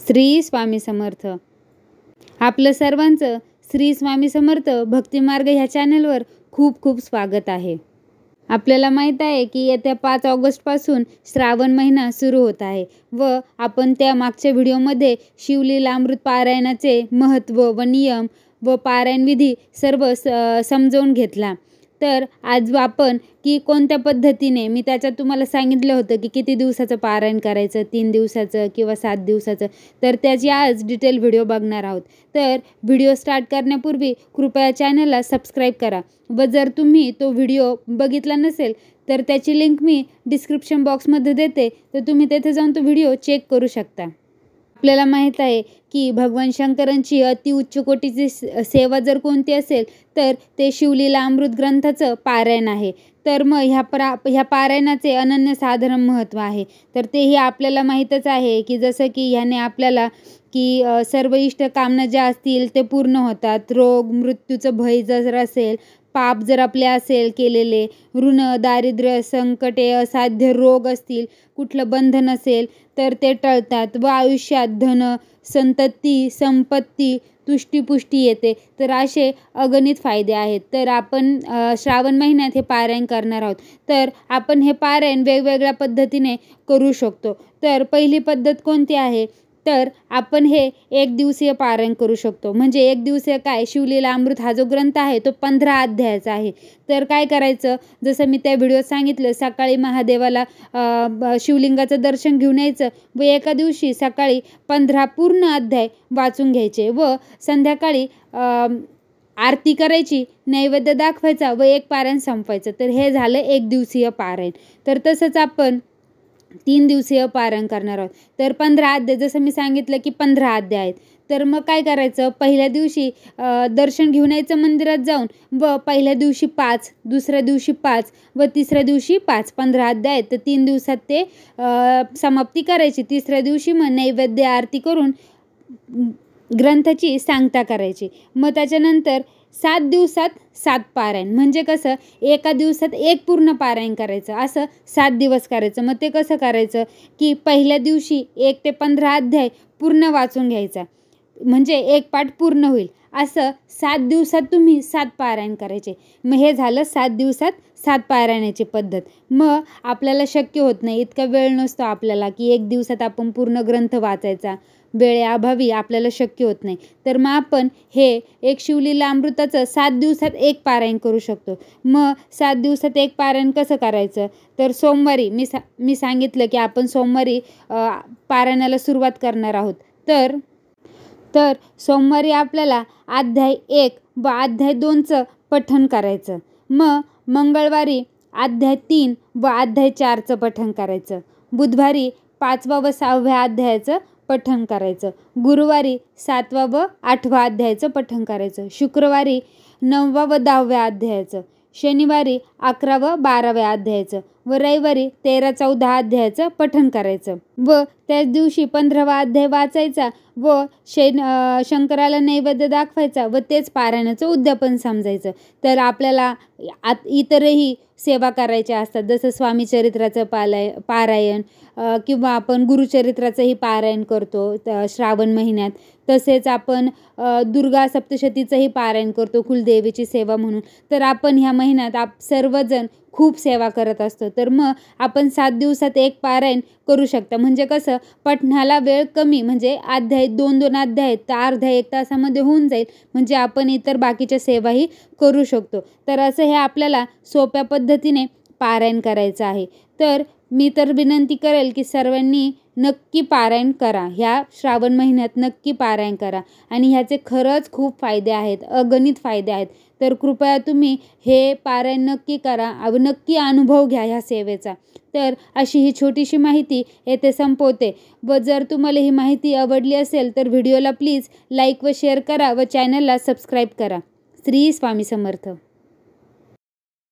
श्री स्वामी समर्थ. आपलं सर्वांचं श्री स्वामी समर्थ भक्तिमार्ग ह्या चॅनलवर खूप खूप स्वागत आहे. आपल्याला माहीत आहे की येत्या 5 ऑगस्टपासून श्रावण महिना सुरू होत आहे व आपण त्या मागच्या व्हिडिओमध्ये शिवलीला अमृत पारायणाचे महत्त्व व नियम व पारायण विधी सर्व समजावून घेतला. तर आज आपण की कोणत्या पद्धतीने मी त्याच्यात तुम्हाला सांगितलं होतं की किती दिवसाचं पारायण करायचं, 3 दिवसाचं किंवा 7 दिवसाचं, तर त्याची आज डिटेल व्हिडिओ बघणार आहोत. तर व्हिडिओ स्टार्ट करण्यापूर्वी कृपया चॅनलला सबस्क्राईब करा व जर तुम्ही तो व्हिडिओ बघितला नसेल तर त्याची लिंक मी डिस्क्रिप्शन बॉक्समध्ये देते, तर तुम्ही तेथे जाऊन तो व्हिडिओ चेक करू शकता. आपल्याला माहीत आहे की भगवान शंकरांची अतिउच्च कोटीची सेवा जर कोणती असेल तर ते शिवलीला अमृत ग्रंथाचं पारायण आहे. तर मग ह्या पारायणाचे अनन्यसाधारण महत्त्व आहे. तर तेही आपल्याला माहीतच आहे की जसं की ह्याने आपल्याला की सर्व इष्ट कामना ज्या असतील ते पूर्ण होतात. रोग मृत्यूचं भय जर असेल, पाप जर आपले असेल केलेले, ऋण दारिद्र्य संकटे असाध्य रोग असतील, कुठलं बंधन असेल तर ते टळतात व आयुष्यात धन संतती संपत्ती तुष्टीपुष्टी येते. तर असे अगणित फायदे आहेत. तर आपण श्रावण महिन्यात हे पारायण करणार आहोत. तर आपण हे पारायण वेगवेगळ्या पद्धतीने करू शकतो. तर पहिली पद्धत कोणती आहे, तर आपण हे 1 दिवसीय पारायण करू शकतो. म्हणजे 1 दिवसीय काय, शिवलीला अमृत हा जो ग्रंथ आहे तो 15 अध्यायाचा आहे. तर काय करायचं, जसं मी त्या व्हिडिओत सांगितलं, सकाळी महादेवाला शिवलिंगाचं दर्शन घेऊन यायचं व एका दिवशी सकाळी 15 पूर्ण अध्याय वाचून घ्यायचे व संध्याकाळी आरती करायची, नैवेद्य दाखवायचा व एक पारायण संपवायचं. तर हे झालं 1 दिवसीय पारायण. तर तसंच आपण 3 दिवसीय पारायण करणार आहोत. तर 15 अध्याय, जसं मी सांगितलं की 15 अध्याय आहेत. तर मग काय करायचं, पहिल्या दिवशी दर्शन घेऊन यायचं मंदिरात जाऊन व पहिल्या दिवशी 5, दुसऱ्या दिवशी 5 व तिसऱ्या दिवशी 5, 15 अध्याय आहेत. तर 3 दिवसात ते समाप्ती करायची. तिसऱ्या दिवशी मग नैवेद्य आरती करून ग्रंथाची सांगता करायची. मग त्याच्यानंतर 7 दिवसात 7 पारायण, म्हणजे कसं एका दिवसात 1 पूर्ण पारायण करायचं, असं 7 दिवस करायचं. मग ते कसं करायचं की पहिल्या दिवशी 1 ते 15 अध्याय पूर्ण वाचून घ्यायचा, म्हणजे 1 पाठ पूर्ण होईल. असं 7 दिवसात तुम्ही 7 पारायण करायचे. मग हे झालं 7 दिवसात 7 पारायणाची पद्धत. मग आपल्याला शक्य होत नाही, इतका वेळ नसतो आपल्याला की 1 दिवसात आपण पूर्ण ग्रंथ वाचायचा, वेळेअभावी आपल्याला शक्य होत नाही. तर मग आपण हे एक शिवलीला अमृताचं 7 दिवसात 1 पारायण करू शकतो. मग 7 दिवसात 1 पारायण कसं करायचं, तर सोमवारी मी सांगितलं की आपण सोमवारी पारायणाला सुरुवात करणार आहोत. तर सोमवारी आपल्याला अध्याय 1 व अध्याय 2चं पठण करायचं. मग मंगळवारी अध्याय 3 व अध्याय 4चं पठण करायचं. बुधवारी 5व्या व 6व्या अध्यायाचं पठण करायचं. गुरुवारी 7वा व 8व्या अध्यायाचं पठण करायचं. शुक्रवारी 9व्या व 10व्या अध्यायाचं. शनिवारी 11 व 12व्या अध्यायाचं व रविवारी 13-14 अध्यायाचं पठण करायचं व त्याच दिवशी 15वा अध्याय वाचायचा व शंकराला नैवेद्य दाखवायचा व तेच पारायणाचं उद्यापन समजायचं. तर आपल्याला इतरही सेवा करायच्या असतात, जसं स्वामी चरित्राचं पारायण किंवा आपण गुरुचरित्राचंही पारायण करतो श्रावण महिन्यात. तसेच आपण दुर्गा सप्तशतीचंही पारायण करतो कुलदेवीची सेवा म्हणून. तर आपण ह्या महिन्यात सर्वजण खूप सेवा करत असतो. तर मग आपण 7 दिवसात 1 पारायण करू शकता. म्हणजे कसं पठणाला वेळ कमी, म्हणजे अध्याय 2-2 अध्याय आहेत तर अर्ध्या 1 तासामध्ये होऊन जाईल. म्हणजे आपण इतर बाकीच्या सेवाही करू शकतो. तर असं हे आपल्याला सोप्या पद्धतीने पारायण करायचं आहे. तर मी तर विनंती करेल की सर्वांनी नक्की पारायण करा, ह्या श्रावण महिन्यात नक्की पारायण करा आणि ह्याचे खरंच खूप फायदे आहेत, अगणित फायदे आहेत. तर कृपया तुम्ही हे पारायण नक्की करा, नक्की अनुभव घ्या ह्या सेवेचा. तर अशी ही छोटीशी माहिती येथे संपवते व जर तुम्हाला ही माहिती आवडली असेल तर व्हिडिओला प्लीज लाईक व शेअर करा व चॅनलला सबस्क्राईब करा. श्री स्वामी समर्थ.